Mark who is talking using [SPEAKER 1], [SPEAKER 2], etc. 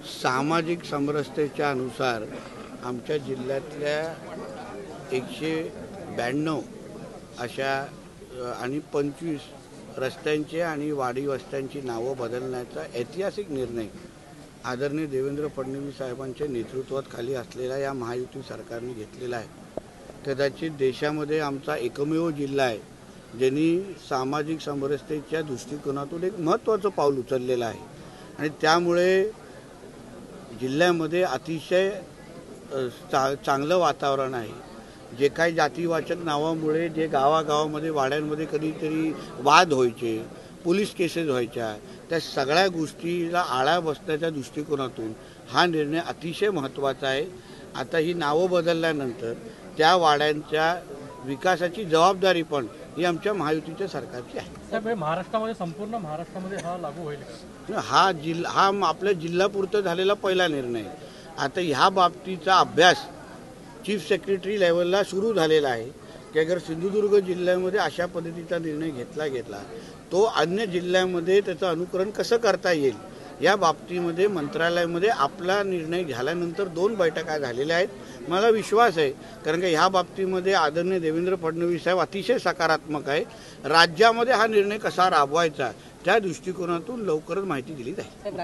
[SPEAKER 1] सामाजिक समरसतेच्या अनुसार आमच्या जिल्ह्यातल्या 192 अशा आणि 25 रस्त्यांचे आणि वाडी वस्त्यांची नावं बदलण्याचा ऐतिहासिक निर्णय आदरणीय देवेंद्र फडणवीस साहेबांच्या नेतृत्वात खाली असलेल्या या महायुती सरकारने घेतलेला आहे। कदाचित देशामध्ये आमचा एकमेव जिल्हा आहे ज्यांनी सामाजिक समरसतेच्या दृष्टिकोनातून एक महत्त्वाचं पाऊल उचललेलं आहे आणि त्यामुळे जिल्ह्यामध्ये अतिशय चांगलं वातावरण आहे। जे काही जातीवाचक नावामुळे जे गावागावामध्ये वाड्यांमध्ये कधीतरी वाद व्हायचे, पोलीस केसेस व्हायच्या, त्या सगळ्या गोष्टीला आळा बसण्याच्या दृष्टिकोनातून हा निर्णय अतिशय महत्त्वाचा आहे। आता ही नावं बदलल्यानंतर त्या वाड्यांच्या विकासाची जबाबदारी पण ही आमच्या महायुतीच्या सरकारची आहे।
[SPEAKER 2] साहेब, महाराष्ट्रामध्ये संपूर्ण महाराष्ट्रामध्ये हा लागू होईल का?
[SPEAKER 1] हा आपल्या जिल्हापुरतं झालेला पहिला निर्णय। आता ह्या बाबतीचा अभ्यास चीफ सेक्रेटरी लेवलला सुरू झालेला आहे की अगर सिंधुदुर्ग जिल्ह्यामध्ये अशा पद्धतीचा निर्णय घेतला तो अन्य जिल्ह्यामध्ये त्याचं अनुकरण कसं करता येईल या बाबतीमध्ये मंत्रालयामध्ये आपला निर्णय झाल्यानंतर 2 बैठका झालेल्या आहेत। मला विश्वास आहे कारण की ह्या बाबतीमध्ये आदरणीय देवेंद्र फडणवीस साहेब अतिशय सकारात्मक आहे। राज्यामध्ये हा निर्णय कसा राबवायचा त्या दृष्टिकोनातून लवकरच माहिती दिली जाईल।